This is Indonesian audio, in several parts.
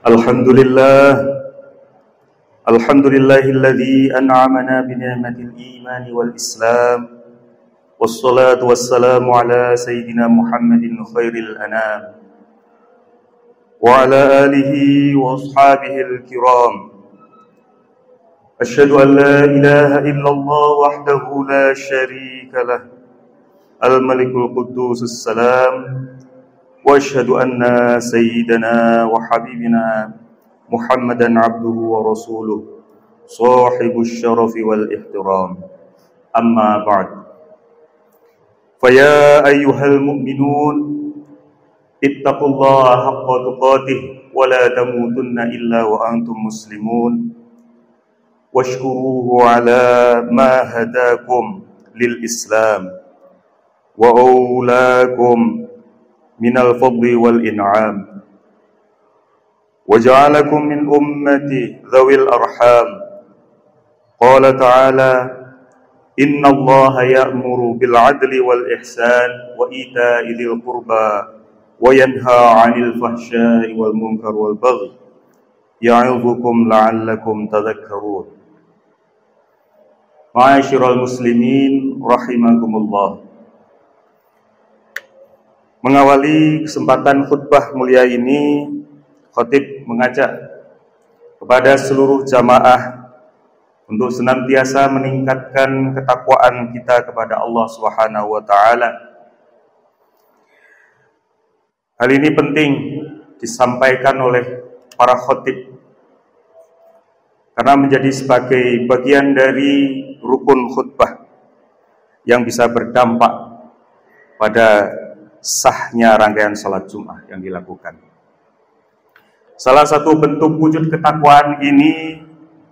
Alhamdulillah, alhamdulillahilladzi an'amana bi ni'matil iman wal islam. Wassalatu wassalamu ala sayyidina Muhammadin khairil anam wa ala alihi wa ashabihil kiram. Asyhadu an la ilaha illallah wahdahu la syarika lah, al-malikul quddus salam. Wa asyhadu anna sayyidana wa habibina Muhammadan abduhu wa rasuluh sahibus syarafi wal ihtiram. Amma ba'd. Faya ayyuhal mu'minun ittaqullaha haqqa tuqatih wa la tamutunna illa wa antum muslimun washkuruhu ala ma hadakum lil islam wa aulakum minal fadli wal in'am wa ja'alakum min ummati dhawil arham. Qala ta'ala inna allaha ya'muru bil adli wal ihsan wa ita'i dhil qurba wa yanha 'anil fahsya'i wal munkar wal baghi ya'idhukum la'allakum tadhakkarun. Ma'asyiral muslimin rahimakumullah. Mengawali kesempatan khutbah mulia ini, khatib mengajak kepada seluruh jamaah untuk senantiasa meningkatkan ketakwaan kita kepada Allah Subhanahu wa taala. Hal ini penting disampaikan oleh para khatib karena menjadi sebagai bagian dari rukun khutbah yang bisa berdampak pada sahnya rangkaian salat Jumat yang dilakukan. Salah satu bentuk wujud ketakwaan ini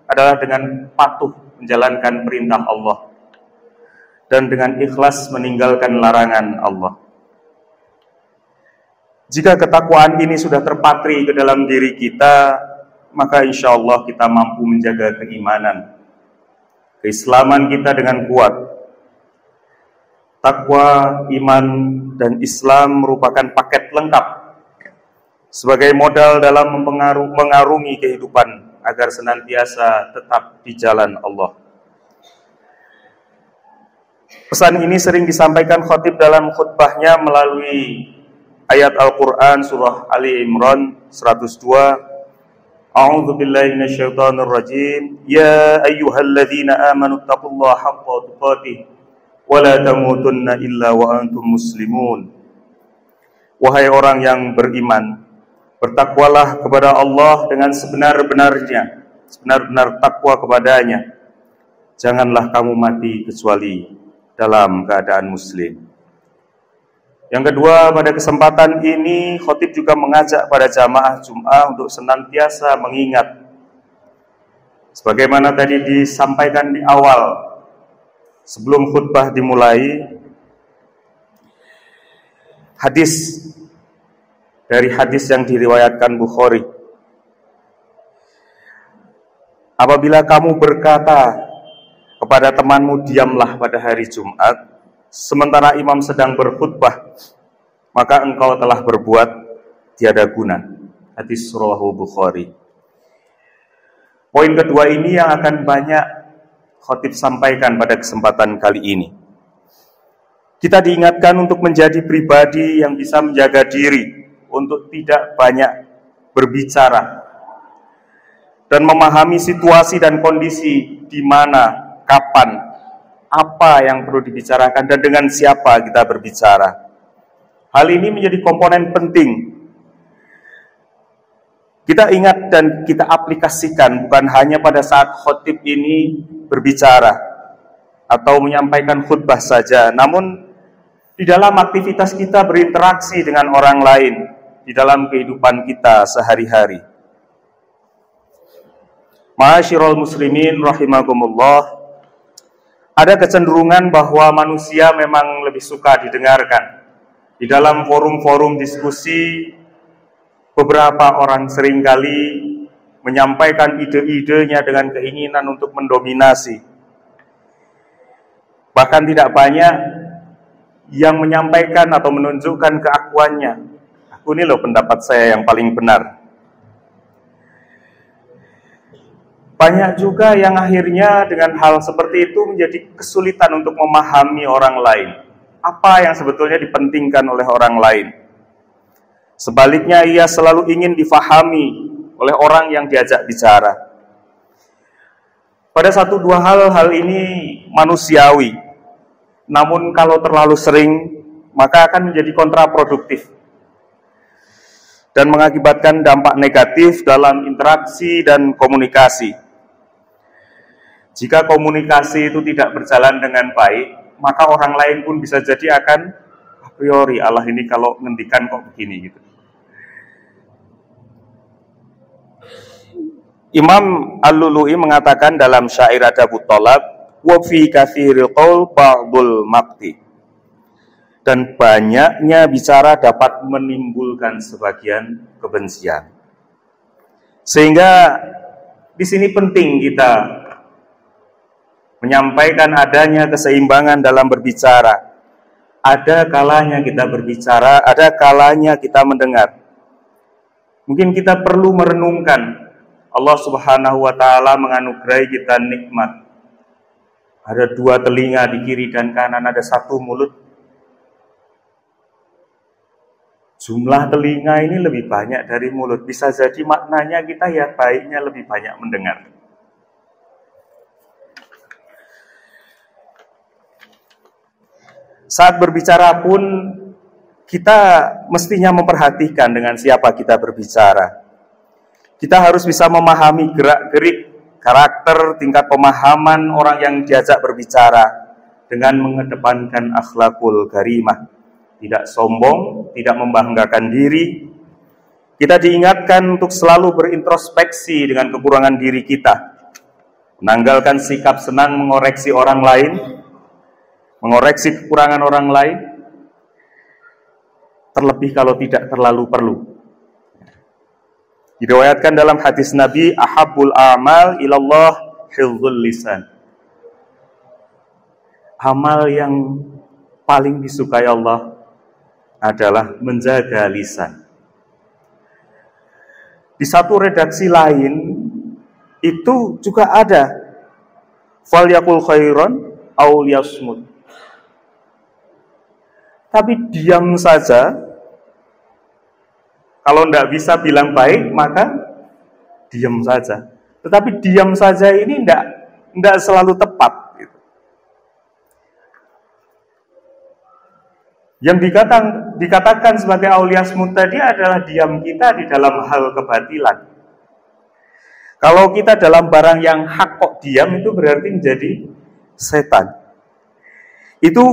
adalah dengan patuh menjalankan perintah Allah dan dengan ikhlas meninggalkan larangan Allah. Jika ketakwaan ini sudah terpatri ke dalam diri kita, maka insya Allah kita mampu menjaga keimanan, keislaman kita dengan kuat. Takwa, iman, dan Islam merupakan paket lengkap sebagai modal dalam mengarungi kehidupan agar senantiasa tetap di jalan Allah. Pesan ini sering disampaikan khatib dalam khutbahnya melalui ayat Al-Quran surah Ali Imran 102. A'udzu billahi minasyaitonir rajim. Ya ayyuhalladzina amanu taqullaha haqqa tuqatih wala tamutunna illa wa antum muslimun. Wahai orang yang beriman, bertakwalah kepada Allah dengan sebenar-benarnya, sebenar-benar takwa kepadanya. Janganlah kamu mati kecuali dalam keadaan muslim. Yang kedua, pada kesempatan ini khatib juga mengajak pada jamaah Jum'ah untuk senantiasa mengingat sebagaimana tadi disampaikan di awal sebelum khutbah dimulai, hadis yang diriwayatkan Bukhari. Apabila kamu berkata kepada temanmu, diamlah pada hari Jumat, sementara imam sedang berkhutbah, maka engkau telah berbuat tiada guna. Hadis rawahu Bukhari. Poin kedua ini yang akan banyak khatib sampaikan pada kesempatan kali ini. Kita diingatkan untuk menjadi pribadi yang bisa menjaga diri untuk tidak banyak berbicara dan memahami situasi dan kondisi di mana, kapan, apa yang perlu dibicarakan dan dengan siapa kita berbicara. Hal ini menjadi komponen penting. Kita ingat dan kita aplikasikan bukan hanya pada saat khatib ini berbicara atau menyampaikan khutbah saja, namun di dalam aktivitas kita berinteraksi dengan orang lain, di dalam kehidupan kita sehari-hari. Ma'asyiral muslimin rahimakumullah, ada kecenderungan bahwa manusia memang lebih suka didengarkan. Di dalam forum-forum diskusi, beberapa orang seringkali menyampaikan ide-idenya dengan keinginan untuk mendominasi. Bahkan tidak banyak yang menyampaikan atau menunjukkan keakuannya. Aku ini loh pendapat saya yang paling benar. Banyak juga yang akhirnya dengan hal seperti itu menjadi kesulitan untuk memahami orang lain. Apa yang sebetulnya dipentingkan oleh orang lain. Sebaliknya ia selalu ingin difahami oleh orang yang diajak bicara. Pada satu dua hal ini manusiawi. Namun kalau terlalu sering, maka akan menjadi kontraproduktif dan mengakibatkan dampak negatif dalam interaksi dan komunikasi. Jika komunikasi itu tidak berjalan dengan baik, maka orang lain pun bisa jadi akan a priori, Allah ini kalau ngendikan kok begini gitu. Imam Al-Lulu'i mengatakan dalam syair Adabut Thalab, wa fi katsiril qaul ba'dul maqti. Dan banyaknya bicara dapat menimbulkan sebagian kebencian. Sehingga di sini penting kita menyampaikan adanya keseimbangan dalam berbicara. Ada kalanya kita berbicara, ada kalanya kita mendengar. Mungkin kita perlu merenungkan, Allah Subhanahu wa ta'ala menganugerahi kita nikmat. Ada dua telinga di kiri dan kanan, ada satu mulut. Jumlah telinga ini lebih banyak dari mulut. Bisa jadi maknanya kita ya baiknya lebih banyak mendengar. Saat berbicara pun kita mestinya memperhatikan dengan siapa kita berbicara. Kita harus bisa memahami gerak-gerik, karakter, tingkat pemahaman orang yang diajak berbicara dengan mengedepankan akhlakul karimah. Tidak sombong, tidak membanggakan diri. Kita diingatkan untuk selalu berintrospeksi dengan kekurangan diri kita. Menanggalkan sikap senang mengoreksi orang lain, mengoreksi kekurangan orang lain, terlebih kalau tidak terlalu perlu. Diriwayatkan dalam hadis Nabi, ahabbul a'mal ilallah hifdzul lisan. Amal yang paling disukai Allah adalah menjaga lisan. Di satu redaksi lain itu juga ada falyakul khairan aw liyasmut. Tapi diam saja. Kalau tidak bisa bilang baik, maka diam saja. Tetapi diam saja ini tidak selalu tepat. Gitu. Yang dikatakan sebagai auliyasmut tadi adalah diam kita di dalam hal kebatilan. Kalau kita dalam barang yang hak kok diam, itu berarti menjadi setan. Itu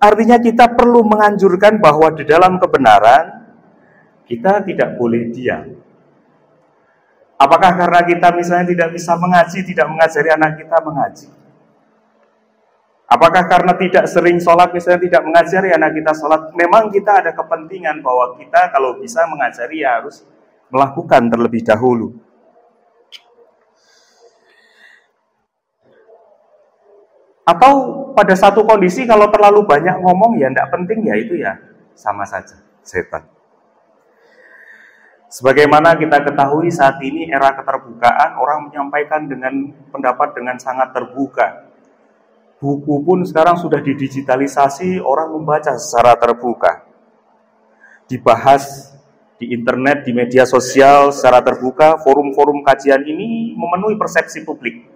artinya kita perlu menganjurkan bahwa di dalam kebenaran kita tidak boleh diam. Apakah karena kita misalnya tidak bisa mengaji, tidak mengajari anak kita mengaji? Apakah karena tidak sering sholat, misalnya tidak mengajari anak kita sholat? Memang kita ada kepentingan bahwa kita kalau bisa mengajari ya harus melakukan terlebih dahulu. Atau pada satu kondisi kalau terlalu banyak ngomong ya tidak penting, ya itu ya sama saja setan. Sebagaimana kita ketahui saat ini era keterbukaan, orang menyampaikan dengan pendapat dengan sangat terbuka. Buku pun sekarang sudah didigitalisasi, orang membaca secara terbuka. Dibahas di internet, di media sosial secara terbuka, forum-forum kajian ini memenuhi persepsi publik.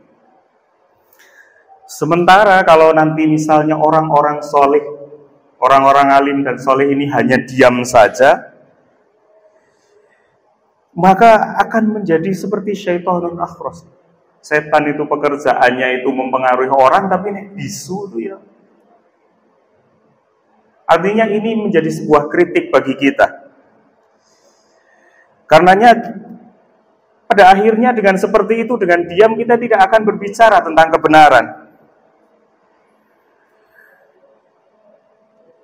Sementara kalau nanti misalnya orang-orang soleh, orang-orang alim dan soleh ini hanya diam saja, maka akan menjadi seperti syaitanul akhras. Setan itu pekerjaannya itu mempengaruhi orang, tapi ini bisu tuh ya. Artinya ini menjadi sebuah kritik bagi kita. Karenanya pada akhirnya dengan seperti itu, dengan diam kita tidak akan berbicara tentang kebenaran.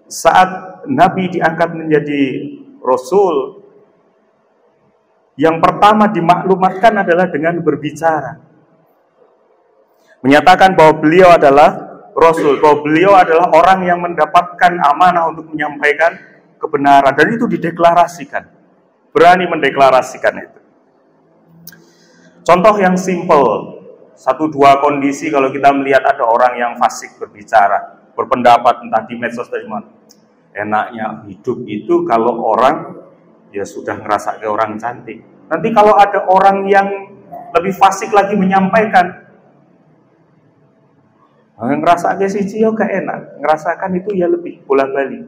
Saat Nabi diangkat menjadi Rasul, yang pertama dimaklumatkan adalah dengan berbicara. Menyatakan bahwa beliau adalah Rasul, bahwa beliau adalah orang yang mendapatkan amanah untuk menyampaikan kebenaran. Dan itu dideklarasikan, berani mendeklarasikan itu. Contoh yang simple, satu dua kondisi kalau kita melihat ada orang yang fasik berbicara, berpendapat entah di medsos dari mana. Enaknya hidup itu kalau orang ya sudah ngerasa kayak orang cantik. Nanti kalau ada orang yang lebih fasik lagi menyampaikan, ngerasa kayak siji ya gak enak, ngerasakan itu ya lebih bolak-balik.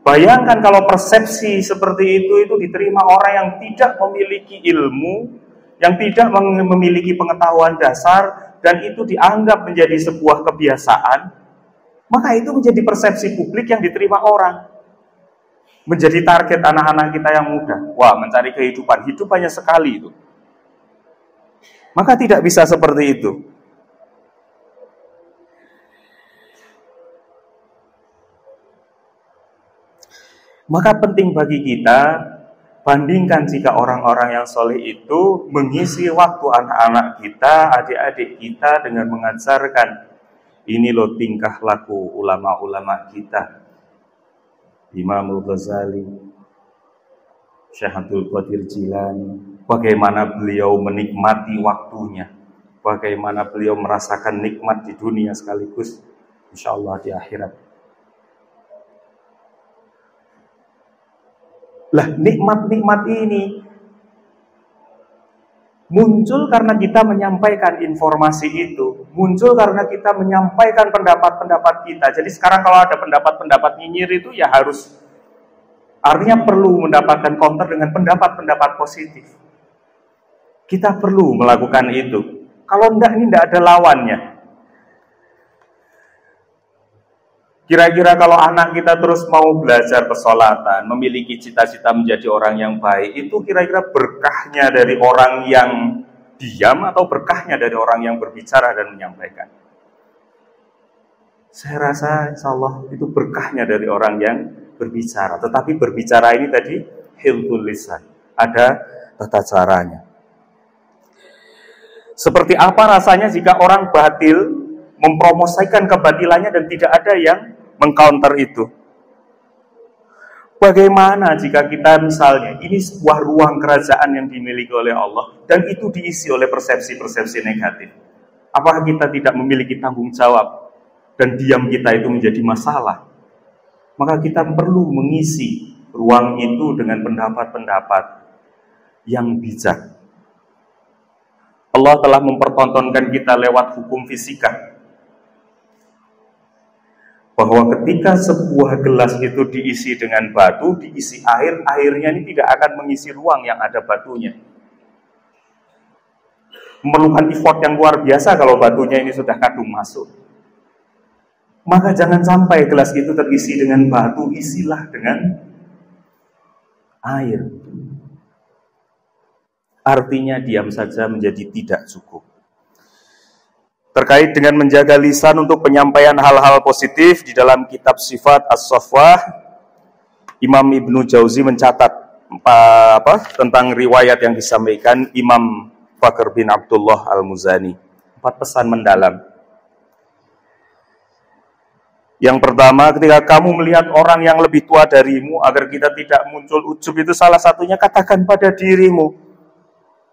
Bayangkan kalau persepsi seperti itu diterima orang yang tidak memiliki ilmu, yang tidak memiliki pengetahuan dasar, dan itu dianggap menjadi sebuah kebiasaan, maka itu menjadi persepsi publik yang diterima orang. Menjadi target anak-anak kita yang muda. Wah, mencari kehidupan, hidup hanya sekali itu. Maka tidak bisa seperti itu. Maka penting bagi kita, bandingkan jika orang-orang yang soleh itu mengisi waktu anak-anak kita, adik-adik kita dengan mengajarkan, ini loh tingkah laku ulama-ulama kita. Imam Ghazali, Syekh Abdul Qadir Jilani, bagaimana beliau menikmati waktunya, bagaimana beliau merasakan nikmat di dunia sekaligus insyaallah di akhirat. Lah, nikmat-nikmat ini muncul karena kita menyampaikan informasi itu, muncul karena kita menyampaikan pendapat-pendapat kita. Jadi sekarang kalau ada pendapat-pendapat nyinyir itu ya harus, artinya perlu mendapatkan counter dengan pendapat-pendapat positif. Kita perlu melakukan itu. Kalau enggak, ini enggak ada lawannya. Kira-kira kalau anak kita terus mau belajar pesolatan, memiliki cita-cita menjadi orang yang baik, itu kira-kira berkahnya dari orang yang diam atau berkahnya dari orang yang berbicara dan menyampaikan? Saya rasa insya Allah itu berkahnya dari orang yang berbicara. Tetapi berbicara ini tadi hilful lisan, ada tata caranya. Seperti apa rasanya jika orang batil mempromosikan kebatilannya dan tidak ada yang mengcounter itu? Bagaimana jika kita misalnya, ini sebuah ruang kerajaan yang dimiliki oleh Allah, dan itu diisi oleh persepsi-persepsi negatif. Apakah kita tidak memiliki tanggung jawab, dan diam kita itu menjadi masalah? Maka kita perlu mengisi ruang itu dengan pendapat-pendapat yang bijak. Allah telah mempertontonkan kita lewat hukum fisika, bahwa ketika sebuah gelas itu diisi dengan batu, diisi air, airnya ini tidak akan mengisi ruang yang ada batunya. Memerlukan effort yang luar biasa kalau batunya ini sudah kadung masuk. Maka jangan sampai gelas itu terisi dengan batu, isilah dengan air. Artinya diam saja menjadi tidak cukup. Terkait dengan menjaga lisan untuk penyampaian hal-hal positif, di dalam kitab Sifat As-Safwah, Imam Ibnu Jauzi mencatat tentang riwayat yang disampaikan Imam Bakr bin Abdullah Al-Muzani. 4 pesan mendalam. Yang pertama, ketika kamu melihat orang yang lebih tua darimu, agar kita tidak muncul ujub, itu salah satunya katakan pada dirimu,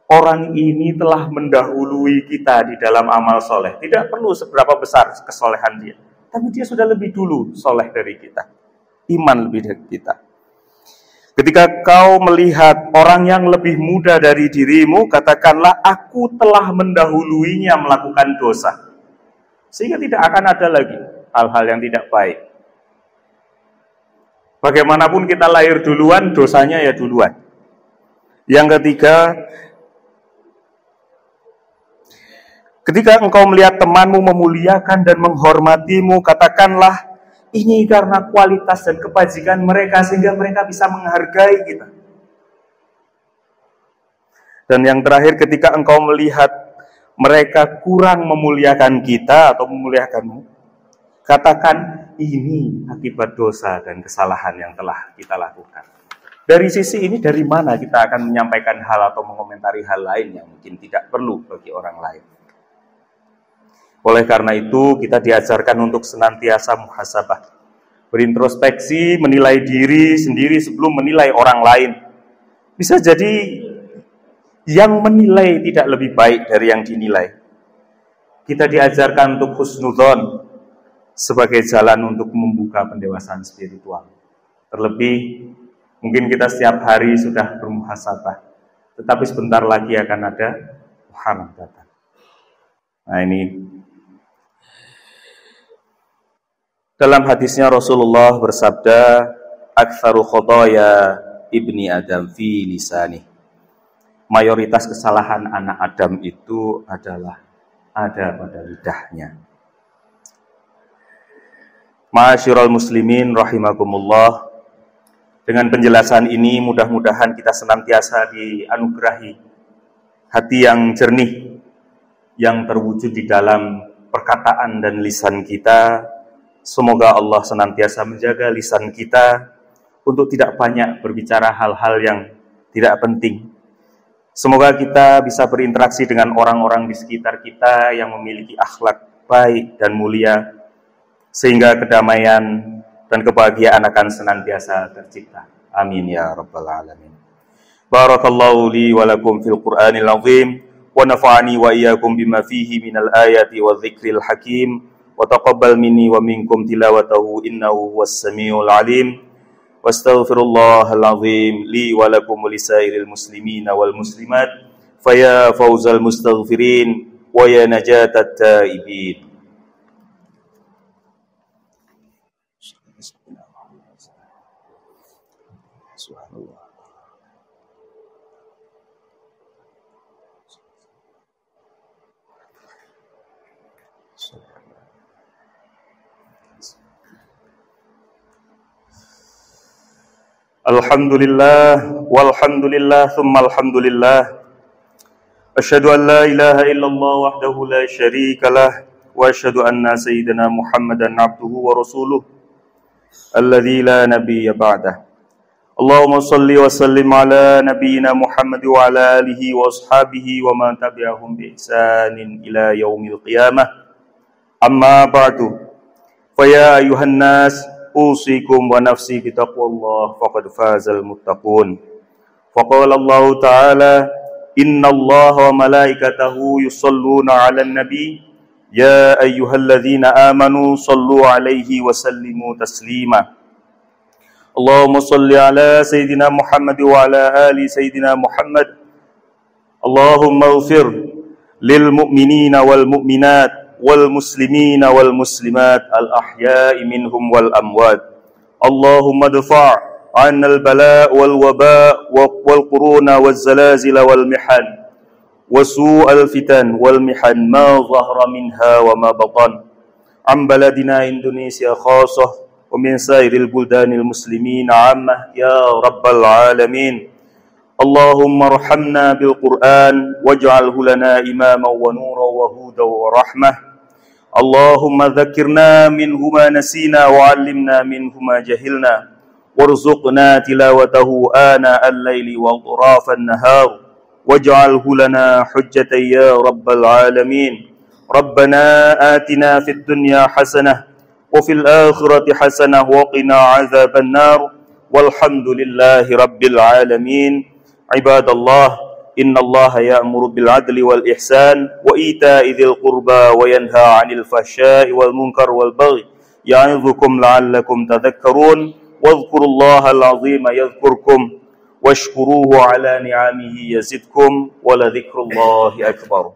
orang ini telah mendahului kita di dalam amal soleh. Tidak perlu seberapa besar kesolehan dia, tapi dia sudah lebih dulu soleh dari kita, iman lebih dari kita. Ketika kau melihat orang yang lebih muda dari dirimu, katakanlah aku telah mendahuluinya melakukan dosa, sehingga tidak akan ada lagi hal-hal yang tidak baik. Bagaimanapun kita lahir duluan, dosanya ya duluan. Yang ketiga, ketika engkau melihat temanmu memuliakan dan menghormatimu, katakanlah ini karena kualitas dan kebajikan mereka, sehingga mereka bisa menghargai kita. Dan yang terakhir, ketika engkau melihat mereka kurang memuliakan kita atau memuliakanmu, katakan ini akibat dosa dan kesalahan yang telah kita lakukan. Dari sisi ini, dari mana kita akan menyampaikan hal atau mengomentari hal lain yang mungkin tidak perlu bagi orang lain? Oleh karena itu, kita diajarkan untuk senantiasa muhasabah, berintrospeksi, menilai diri sendiri sebelum menilai orang lain. Bisa jadi yang menilai tidak lebih baik dari yang dinilai. Kita diajarkan untuk husnudzon sebagai jalan untuk membuka pendewasaan spiritual. Terlebih, mungkin kita setiap hari sudah bermuhasabah, tetapi sebentar lagi akan ada Muharram datang. Nah, ini dalam hadisnya Rasulullah bersabda, "Aktsaru khotoya ibni Adam fi lisani." Mayoritas kesalahan anak Adam itu adalah ada pada lidahnya. Ma'asyiral muslimin rahimakumullah. Dengan penjelasan ini mudah-mudahan kita senantiasa dianugerahi hati yang jernih yang terwujud di dalam perkataan dan lisan kita. Semoga Allah senantiasa menjaga lisan kita untuk tidak banyak berbicara hal-hal yang tidak penting. Semoga kita bisa berinteraksi dengan orang-orang di sekitar kita yang memiliki akhlak baik dan mulia, sehingga kedamaian dan kebahagiaan akan senantiasa tercipta. Amin ya rabbal alamin. Barakallahu li wa lakum fil Qur'anil azim wa nafa'ani wa iyyakum bima fihi minal ayati wa dzikril hakim wa taqabbal minni wa minkum tilawatahu innahu huwas samiul alim. Wastaghfirullahal azim li wa lakum wa lisairil muslimina wal muslimat faya fawzal mustaghfirin wa ya najatat taibin. Alhamdulillah, walhamdulillah, thumma alhamdulillah. Asyhadu an la ilaha illallah wahdahu la syarikalah, wa asyhadu anna sayyidina Muhammadan abduhu wa rasuluh, alladzi la nabiyya ba'dah. Allahumma salli wa sallim ala nabiyyina Muhammad wa ala alihi wa ashabihi wa man tabi'ahum bi ihsanin ila yaumil qiyamah. Amma ba'du. Fa ya ayuhan nas usikum wa nafsi bitaqwallah faqad fazal muttaqun. Faqala Allah Ta'ala, innallaha wa malaikatahu yusalluna 'alan nabi ya ayyuhalladzina amanu sallu 'alaihi wa sallimu taslima. Allahumma salli 'ala sayyidina Muhammad wa 'ala ali sayyidina Muhammad. Allahumma ighfir lil mu'minina wal mu'minat wal muslimina wal muslimat al ahya'i minhum wal amwat. Allahumma dfa' 'anna al bala' wal waba' wal quruna wal zalazil wal mihan wa su'al fitan wal mihan ma dhahara minha wa ma batan am baladina Indonesia khassah wa min sairil buldanil muslimin 'ammah ya rabbal alamin. Allahumma arhamna bil Qur'an waj'alhu lana imaman wa nuran wa hudan wa rahmah. Allahumma dzakirna minhu ma nasina wa 'allimna minhu ma jahilna warzuqna tilawatahu ana al-laili wa atrafan nahar waj'alhu lana hujjatan ya rabbal alamin. Rabbana atina fid dunya hasanah wa fil akhirati hasanah wa qina 'adzaban nar walhamdulillahi rabbil alamin. Ibadallah, innallaha ya'muru bil 'adli wal ihsan wa ita'i dzil qurba wa yanha 'anil fahsya'i wal munkar wal baghi ya'idzukum la'allakum tadhakkarun wadhkurullahal 'azima yadhkurkum washkuruhu 'ala ni'amihi yazidkum wa la dzikrullahi akbar.